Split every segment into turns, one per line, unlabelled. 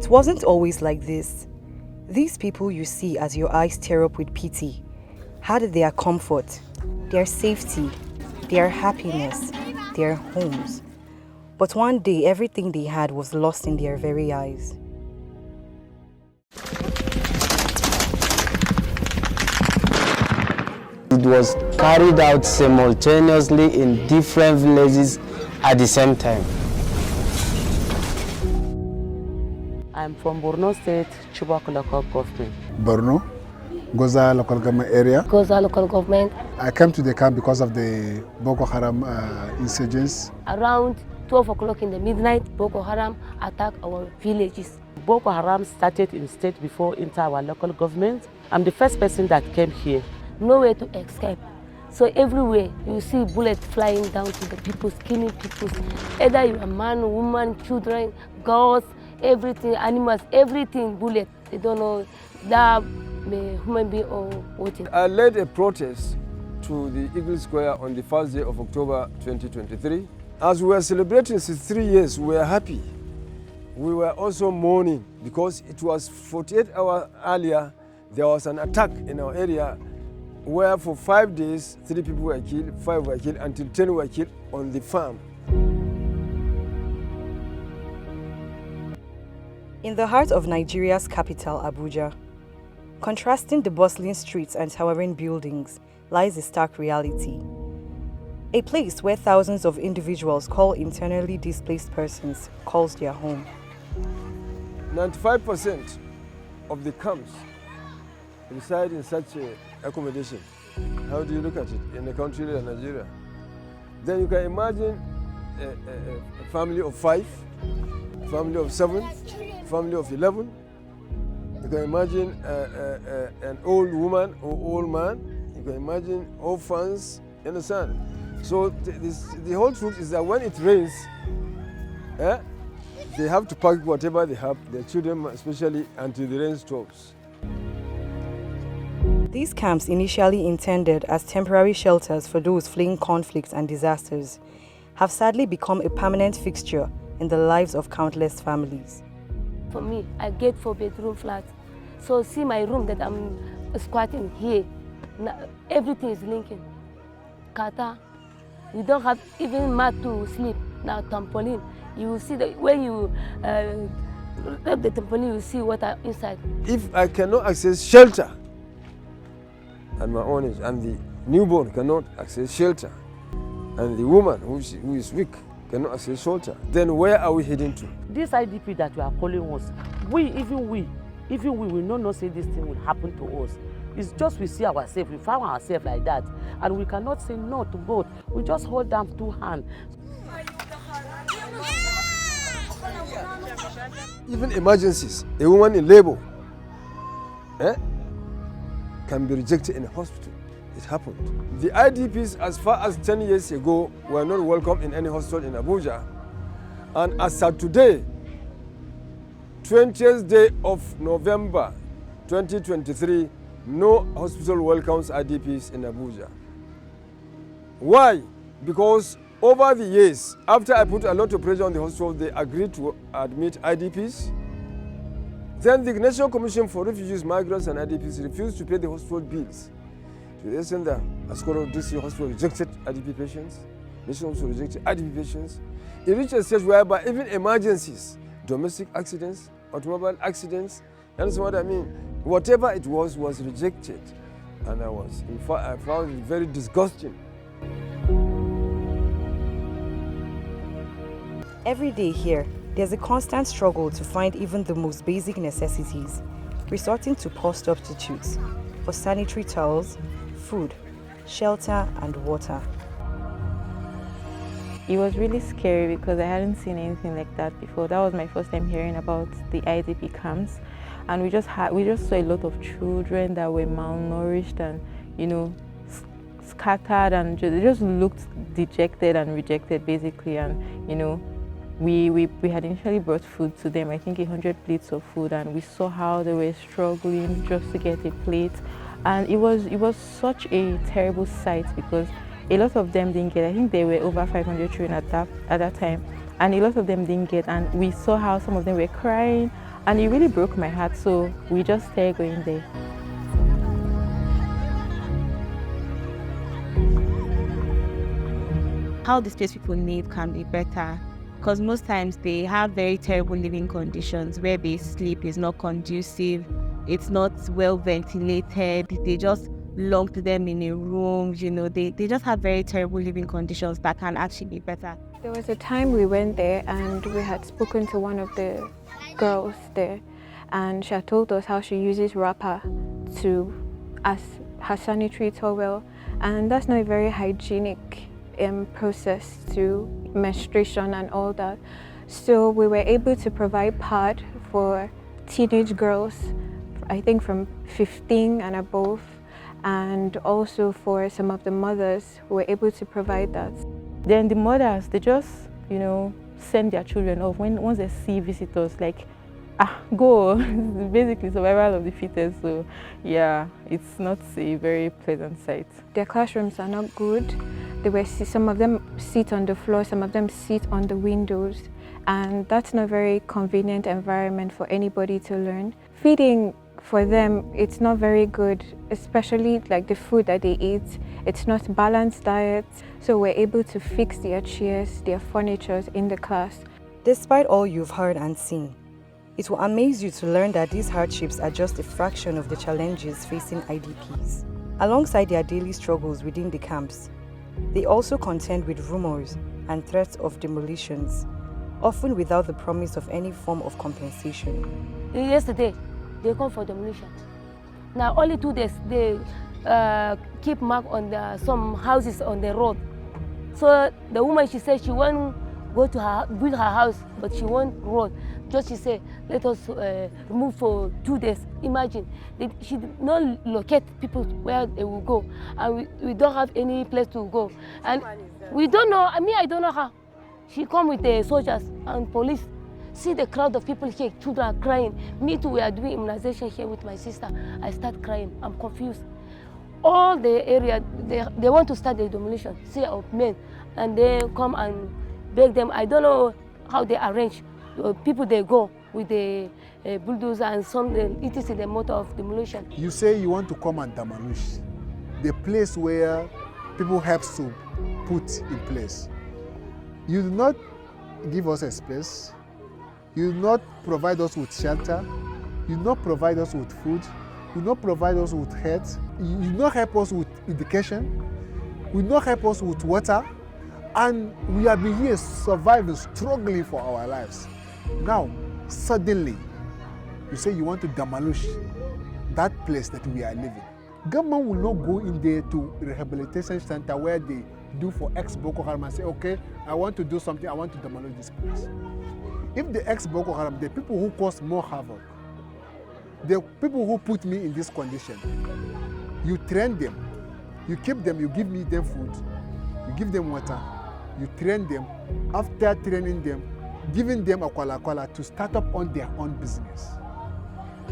It wasn't always like this. These people you see as your eyes tear up with pity had their comfort, their safety, their happiness, their homes. But one day, everything they had was lost in their very eyes.
It was carried out simultaneously in different villages at the same time.
I'm from Borno State, Chibok local government.
Borno, Goza local government area.
Goza local government.
I came to the camp because of the Boko Haram insurgents.
Around 12 o'clock in the midnight, Boko Haram attacked our villages.
Boko Haram started in state before into our local government. I'm the first person that came here.
Nowhere to escape. So everywhere you see bullets flying down to the people, killing people. Either you're a man, woman, children, girls, everything, animals, everything, bullet. They don't know that human being or what.
I led a protest to the Eagle Square on the first day of October 2023. As we were celebrating 63 years, we were happy. We were also mourning because it was 48 hours earlier, there was an attack in our area where for 5 days, 3 people were killed, 5 were killed, until 10 were killed on the farm.
In the heart of Nigeria's capital, Abuja, contrasting the bustling streets and towering buildings, lies a stark reality. A place where thousands of individuals call internally displaced persons calls their home.
95% of the camps reside in such accommodation. How do you look at it in a country like Nigeria? Then you can imagine a family of 5, family of 7, family of 11. You can imagine an old woman or old man. You can imagine orphans, you understand? So the whole truth is that when it rains, they have to pack whatever they have, their children especially, until the rain stops.
These camps, initially intended as temporary shelters for those fleeing conflicts and disasters, have sadly become a permanent fixture in the lives of countless families.
For me, I get 4-bedroom flat. So see my room that I'm squatting here. Now, everything is linking. Kata, we don't have even mat to sleep. Now trampoline, you will see that when you grab the trampoline, you see water inside.
If I cannot access shelter at my own age, and the newborn cannot access shelter, and the woman who is weak cannot access shelter, then where are we heading to?
This IDP that you are calling us, even we will not know say this thing will happen to us. It's just we see ourselves, we found ourselves like that, and we cannot say no to both. We just hold them 2 hands.
Even emergencies, a woman in labor can be rejected in a hospital. It happened. The IDPs, as far as 10 years ago, were not welcome in any hospital in Abuja. And as of today, 20th day of November 2023, no hospital welcomes IDPs in Abuja. Why? Because over the years, after I put a lot of pressure on the hospital, they agreed to admit IDPs. Then the National Commission for Refugees, Migrants and IDPs refused to pay the hospital bills. To the extent that Ascoro District Hospital rejected IDP patients, National also rejected IDP patients. It reached a stage whereby even emergencies, domestic accidents, automobile accidents, you understand what I mean? Whatever it was rejected. And I found it very disgusting.
Every day here, there's a constant struggle to find even the most basic necessities, resorting to poor substitutes for sanitary towels, food, shelter, and water.
It was really scary because I hadn't seen anything like that before. That was my first time hearing about the IDP camps, and we just saw a lot of children that were malnourished and, scattered, and they just looked dejected and rejected basically. And we had initially brought food to them, I think 100 plates of food, and we saw how they were struggling just to get a plate. And it was such a terrible sight because a lot of them didn't get. I think there were over 500 children at that time, and a lot of them didn't get. And we saw how some of them were crying, And it really broke my heart, so we just started going there.
How displaced people live can be better, because most times they have very terrible living conditions where they sleep is not conducive, it's not well ventilated, they just locked them in a room, you know, they just have very terrible living conditions that can actually be better.
There was a time we went there and we had spoken to one of the girls there, and she had told us how she uses wrapper as her sanitary towel, and that's not a very hygienic process to menstruation and all that. So we were able to provide pad for teenage girls, I think from 15 and above, and also for some of the mothers who were able to provide that.
Then the mothers, they just, you know, send their children off once they see visitors, like, go. Basically survival of the fittest. So yeah, it's not a very pleasant sight.
Their classrooms are not good. Some of them sit on the floor, some of them sit on the windows, and that's not a very convenient environment for anybody to learn. Feeding for them, it's not very good, especially like the food that they eat. It's not balanced diet, so we're able to fix their chairs, their furniture in the class.
Despite all you've heard and seen, it will amaze you to learn that these hardships are just a fraction of the challenges facing IDPs. Alongside their daily struggles within the camps, they also contend with rumors and threats of demolitions, often without the promise of any form of compensation.
Yesterday, they come for demolition. Now, only 2 days, they keep mark on some houses on the road. So the woman, she said she won't go to build her house, but she won't road. Just she said, let us remove for 2 days. Imagine, she did not locate people where they will go, and we don't have any place to go. And we don't know, I don't know how. She come with the soldiers and police. See the crowd of people here, children are crying. Me too, we are doing immunization here with my sister. I start crying, I'm confused. All the area, they want to start the demolition, see our men, and they come and beg them. I don't know how they arrange. People, they go with the bulldozer and some, it is in the motor of demolition.
You say you want to come and demolish the place where people have to put in place. You do not give us a space. You do not provide us with shelter. You do not provide us with food. You do not provide us with health. You do not help us with education. You do not help us with water. And we have been here surviving, struggling for our lives. Now, suddenly, you say you want to demolish that place that we are living. Government will not go in there to rehabilitation center where they do for ex-Boko Haram and say, okay, I want to do something, I want to demolish this place. If the ex-Boko Haram, the people who cause more havoc, the people who put me in this condition, you train them, you keep them, you give me them food, you give them water, you train them. After training them, giving them a kwala to start up on their own business.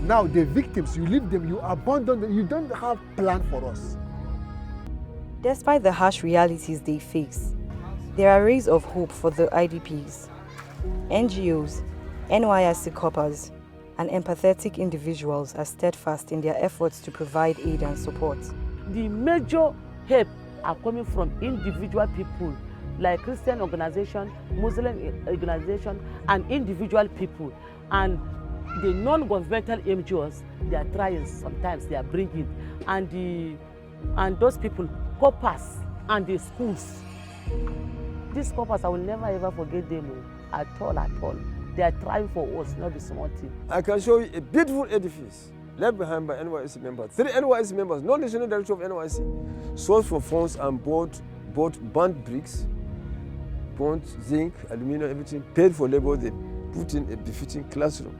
Now the victims, you leave them, you abandon them, you don't have plan for us.
Despite the harsh realities they face, there are rays of hope for the IDPs. NGOs, NYSC coppers, and empathetic individuals are steadfast in their efforts to provide aid and support.
The major help are coming from individual people, like Christian organization, Muslim organization, and individual people. And the non-governmental NGOs, they are trying, sometimes they are bringing, and those people, coppers and the schools. These coppers, I will never ever forget them at all, at all. They are trying for us, not the small thing.
I can show you a beautiful edifice left behind by NYSC members. 3 NYSC members, non-national director of NYSC, sourced for funds and bought burnt bricks, burnt zinc, aluminum, everything, paid for labor. They put in a befitting classroom.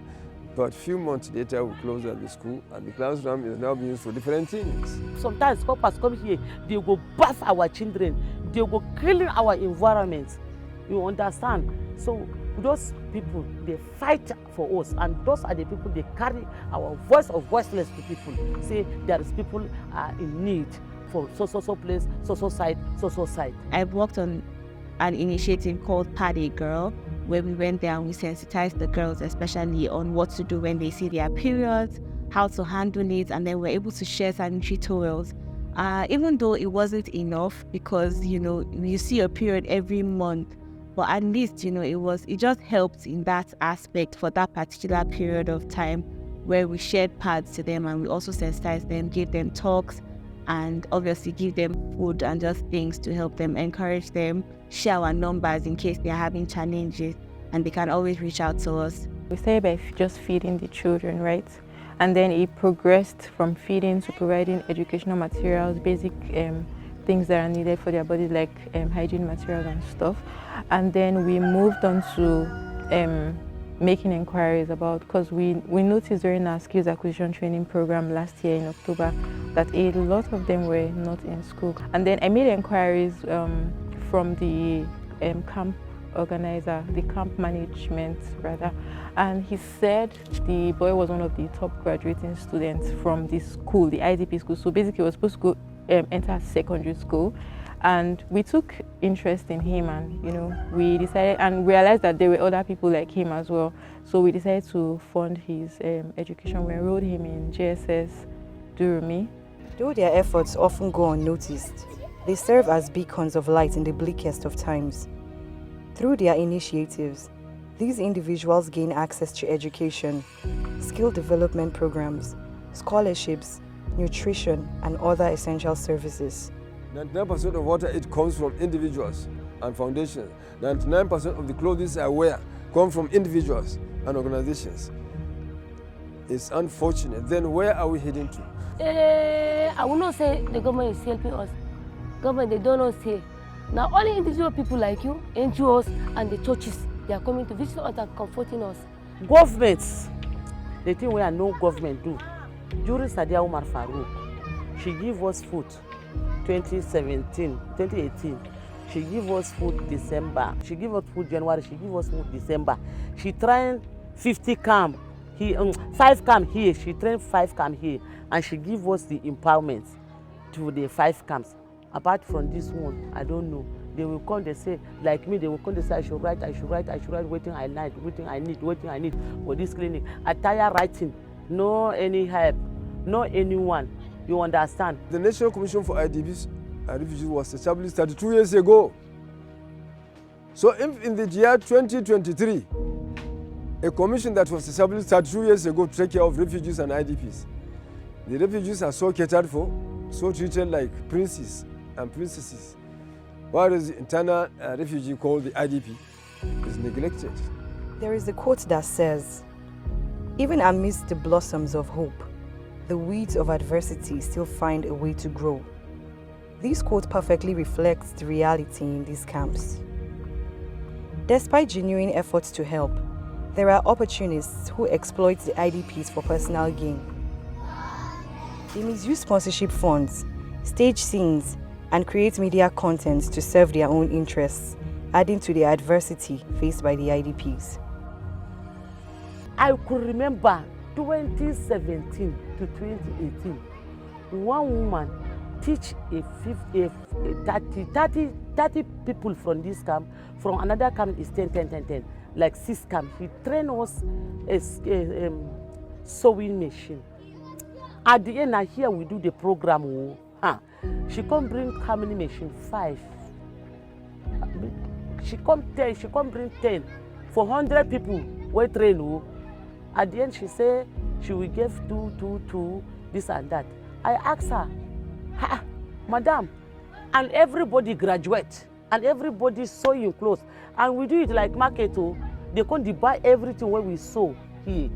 But a few months later, we closed the school, and the classroom is now being used for different things.
Sometimes coppers come here, they go bath our children, they go killing our environment. You understand? So those people, they fight for us, and those are the people, they carry our voice of voiceless to people. Say there is people are in need for so place, so site.
I've worked on an initiative called Pad a Girl, where we went there and we sensitized the girls, especially on what to do when they see their periods, how to handle it, and then we're able to share sanitary towels. Even though it wasn't enough, because you see a period every month, but at least it just helped in that aspect for that particular period of time, where we shared pads to them and we also sensitized them, gave them talks, and obviously give them food and just things to help them, encourage them, share our numbers in case they're having challenges, and they can always reach out to us.
We started by just feeding the children, right? And then it progressed from feeding to providing educational materials, basic things that are needed for their body, like hygiene materials and stuff. And then we moved on to making inquiries about, because we noticed during our skills acquisition training program last year in October that a lot of them were not in school. And then I made inquiries from the camp organizer, the camp management rather, and he said the boy was one of the top graduating students from this school, the IDP school. So basically he was supposed to go enter secondary school, and we took interest in him, and we decided and realized that there were other people like him as well. So we decided to fund his education. We enrolled him in JSS Durumi.
Though their efforts often go unnoticed, they serve as beacons of light in the bleakest of times. Through their initiatives, these individuals gain access to education, skill development programs, scholarships, nutrition, and other essential services.
99% of water aid comes from individuals and foundations. 99% of the clothes I wear come from individuals and organizations. It's unfortunate. Then where are we heading to?
I will not say the government is helping us. Government, they don't know say. Now only individual people like you, NGOs and the churches, they are coming to visit us and comforting us.
Governments, the thing where no government do. During Sadia Umar Farouk, she gave us food 2018. She gave us food December. She gave us food January. She gave us food December. She trained 50 camp here, 5 camp here. She trained 5 camp here, and she gave us the empowerment to the 5 camps. Apart from this one, I don't know. They will come, they say, like me, they will come, they say, I should write, waiting I need for this clinic. I tire writing, no any help, no anyone, you understand?
The National Commission for IDPs and Refugees was established 32 years ago. So if in the year 2023, a commission that was established 32 years ago to take care of refugees and IDPs, the refugees are so catered for, so treated like princes and princesses, whereas the internal refugee called the IDP is neglected.
There is a quote that says, "Even amidst the blossoms of hope, the weeds of adversity still find a way to grow." This quote perfectly reflects the reality in these camps. Despite genuine efforts to help, there are opportunists who exploit the IDPs for personal gain. They misuse sponsorship funds, stage scenes, and create media content to serve their own interests, adding to the adversity faced by the IDPs.
I could remember 2017 to 2018, one woman teach 30 people from this camp, from another camp is 10, like 6 camp. He trained us a sewing machine. At the end, here we do the program. She come bring how many machine? 5. She come bring 10 for 100 people. We train. At the end, she say she will give 2, this and that. I asked her, Madam, and everybody graduate, and everybody sewing clothes, and we do it like market. They come to buy everything where we sew here.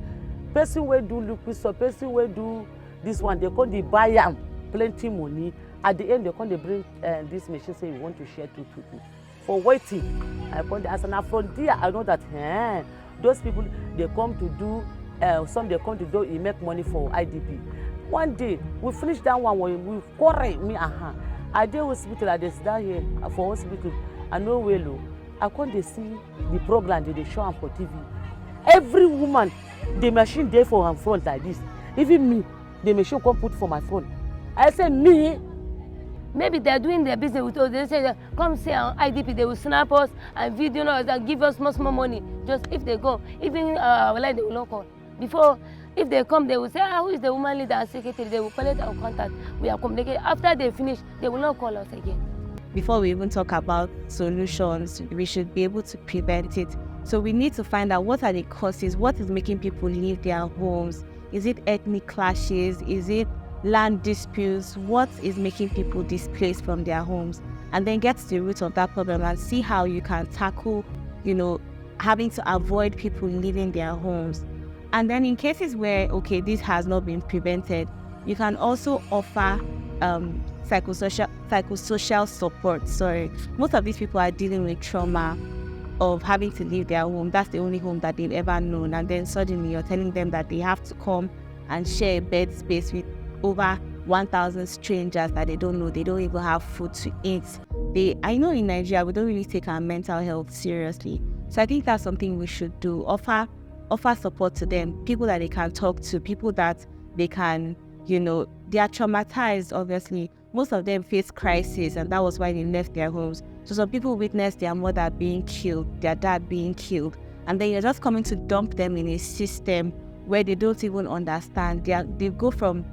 Person will do liquid soap, person will do this one. They come to buy them plenty money. At the end, they come to bring this machine. Say we want to share 2. For waiting, I come to ask, and from there I know that those people they come to do. Some they come to do, you make money for IDP. One day, we finish that one, we quarrel me and her. I did hospital, I just down here for hospital. I know well, I come to see the program they show on for TV. Every woman, the machine there for her front like this. Even me, the machine come put for my front. I say, me,
Maybe they're doing their business with us. They say, come say on IDP, they will snap us and video us and give us much more money. Just if they go, even like they will not call. Before, if they come, they will say, who is the woman leader and secretary? They will collect our contact. We are communicating. After they finish, they will not call us again.
Before we even talk about solutions, we should be able to prevent it. So we need to find out what are the causes, what is making people leave their homes. Is it ethnic clashes? Is it land disputes? What is making people displaced from their homes? And then get to the root of that problem and see how you can tackle, having to avoid people leaving their homes. And then in cases where, this has not been prevented, you can also offer psychosocial support. Sorry, most of these people are dealing with trauma of having to leave their home. That's the only home that they've ever known. And then suddenly you're telling them that they have to come and share a bed space with over 1,000 strangers that they don't know. They don't even have food to eat. I know in Nigeria, we don't really take our mental health seriously. So I think that's something we should do. Offer support to them, people that they can talk to, people that they can, they are traumatized, obviously. Most of them face crisis, and that was why they left their homes. So some people witnessed their mother being killed, their dad being killed, and then you're just coming to dump them in a system where they don't even understand. They go from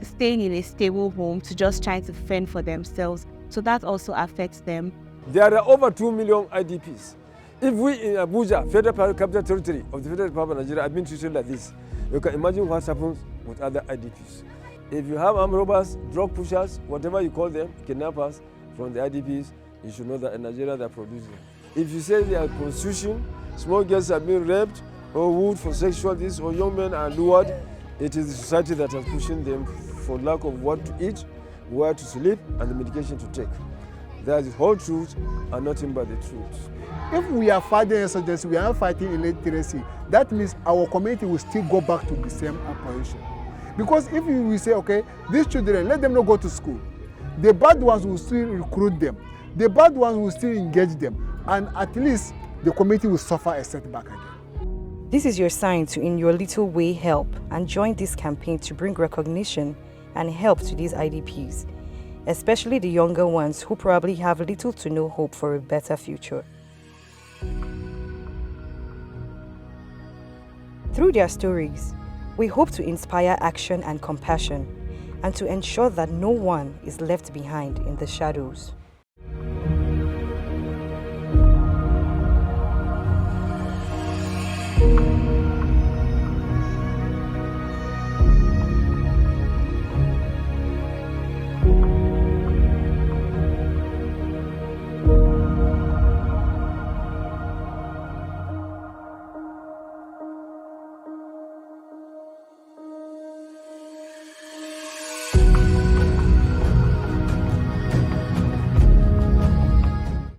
staying in a stable home to just trying to fend for themselves. So that also affects them.
There are over 2 million IDPs. If we in Abuja, Federal Capital Territory of the Federal Republic of Nigeria, have been treated like this, you can imagine what happens with other IDPs. If you have armed robbers, drug pushers, whatever you call them, kidnappers from the IDPs, you should know that in Nigeria they are producing. If you say they are prostitution, small girls are being raped or wooed for sexual this, or young men are lured, it is the society that is pushing them for lack of what to eat, where to sleep, and the medication to take. That is the whole truth and nothing but the truth.
If we are fighting insurgency, we are fighting illiteracy, that means our community will still go back to the same operation. Because if we say, these children, let them not go to school, the bad ones will still recruit them, the bad ones will still engage them, and at least the community will suffer a setback again.
This is your sign to, in your little way, help and join this campaign to bring recognition and help to these IDPs, especially the younger ones who probably have little to no hope for a better future. Through their stories, we hope to inspire action and compassion, and to ensure that no one is left behind in the shadows.